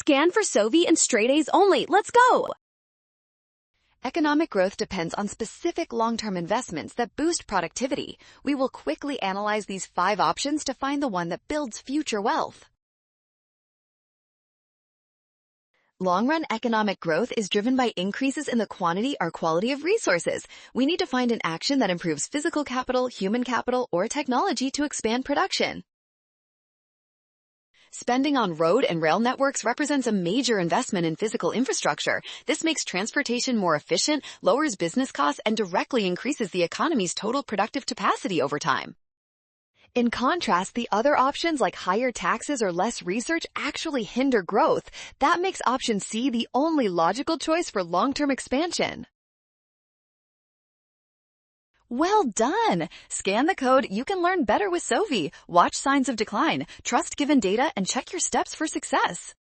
Scan for Sovi and straight A's only. Let's go! Economic growth depends on specific long-term investments that boost productivity. We will quickly analyze these 5 options to find the one that builds future wealth. Long-run economic growth is driven by increases in the quantity or quality of resources. We need to find an action that improves physical capital, human capital, or technology to expand production. Spending on road and rail networks represents a major investment in physical infrastructure. This makes transportation more efficient, lowers business costs, and directly increases the economy's total productive capacity over time. In contrast, the other options like higher taxes or less research actually hinder growth. That makes option C the only logical choice for long-term expansion. Well done! Scan the code. You can learn better with Sovi. Watch signs of decline, trust given data, and check your steps for success.